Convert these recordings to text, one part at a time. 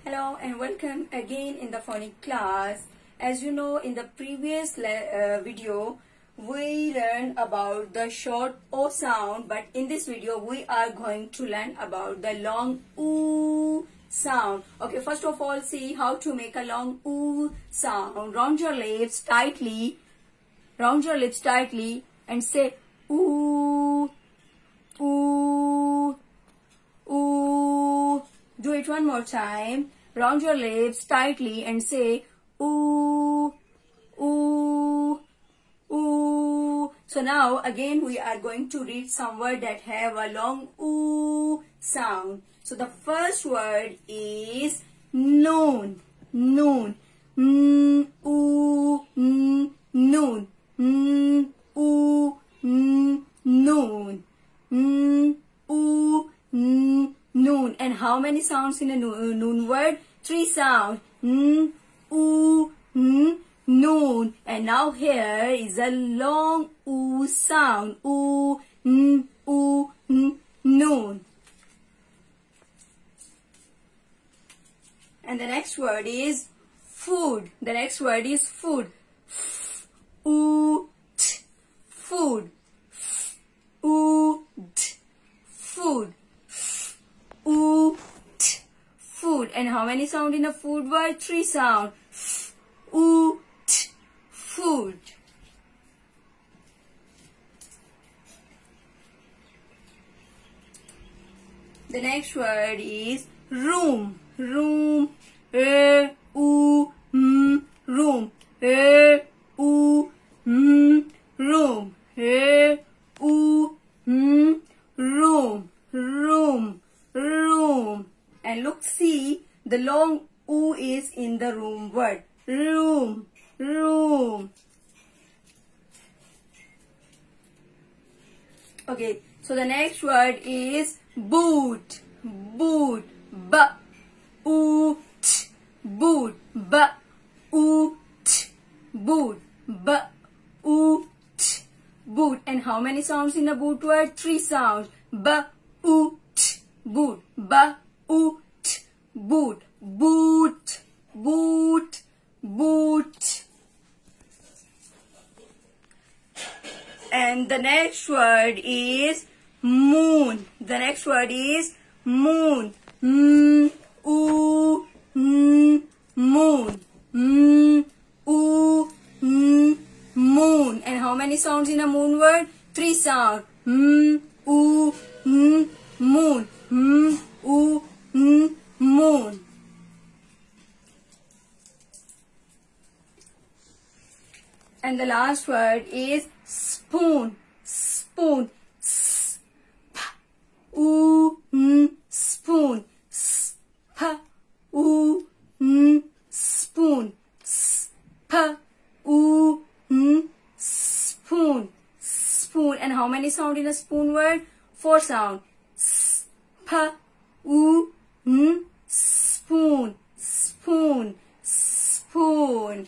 Hello and welcome again in the phonics class. As you know, in the previous video we learned about the short O sound, but in this video we are going to learn about the long OO sound. Okay, first of all, see how to make a long OO sound. Round your lips tightly and say OO, OO, OO. Do it one more time. Round your lips tightly and say OO, OO, OO. So now again we are going to read some words that have a long OO sound. So the first word is noon, noon, OO, noon, OO, noon, OO, noon. And how many sounds in a noon word? 3 sounds. OO, noon. And now here is a long OO sound. OO, OO, noon. And the next word is food. The next word is food. OO, food. OO, food. OO, food. And how many sound in a food word? 3 sound. OO, food. The next word is room. Room. OO, room. OO, room. OO, room. Room. Room. And look, see, the long OO is in the room word. Room. Room. Okay, so the next word is boot. Boot. B-O-O-T. Boot. B-O-O-T. Boot. B-O-O-T. Boot. And how many sounds in a boot word? 3 sounds. B-O-O-T. Boot. B-O-O-T. Boot. Boot. Boot. Boot. And the next word is moon. The next word is moon. OO, moon. OO, moon. And how many sounds in a moon word? 3 sounds. OO, moon. OO, moon. And the last word is spoon. Spoon. OO, spoon. OO, spoon. OO, spoon. Spoon. And how many sound in a spoon word? 4 sound. OO, spoon. Spoon. Spoon.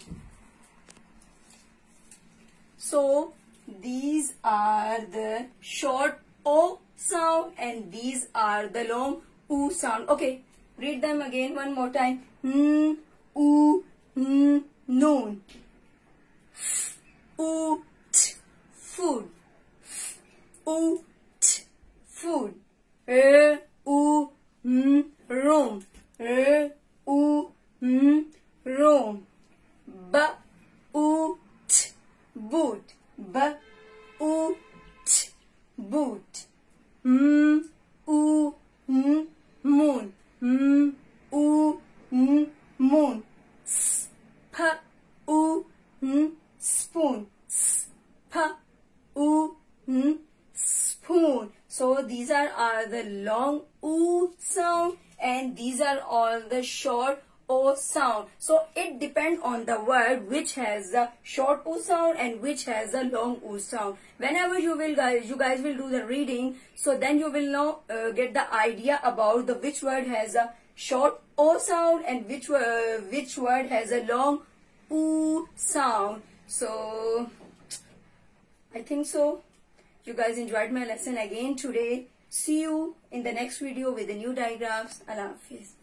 So these are the short O sound and these are the long OO sound. Okay, read them again one more time. OO, noon. OO, food. OO, food. OO, room. OO, room. B-O-O, boot. B-O-O-T, boot. OO, moon. OO, moon. P-O-O, spoon. P-O-O, spoon. So these are the long OO sound and these are all the short O sound. So it depends on the word which has the short O sound and which has the long O sound. Whenever you guys will do the reading, so then you will know get the idea about the which word has a short O sound and which word has a long OO sound. So I think so you guys enjoyed my lesson again today. See you in the next video with the new diagrams. Allah Hafiz.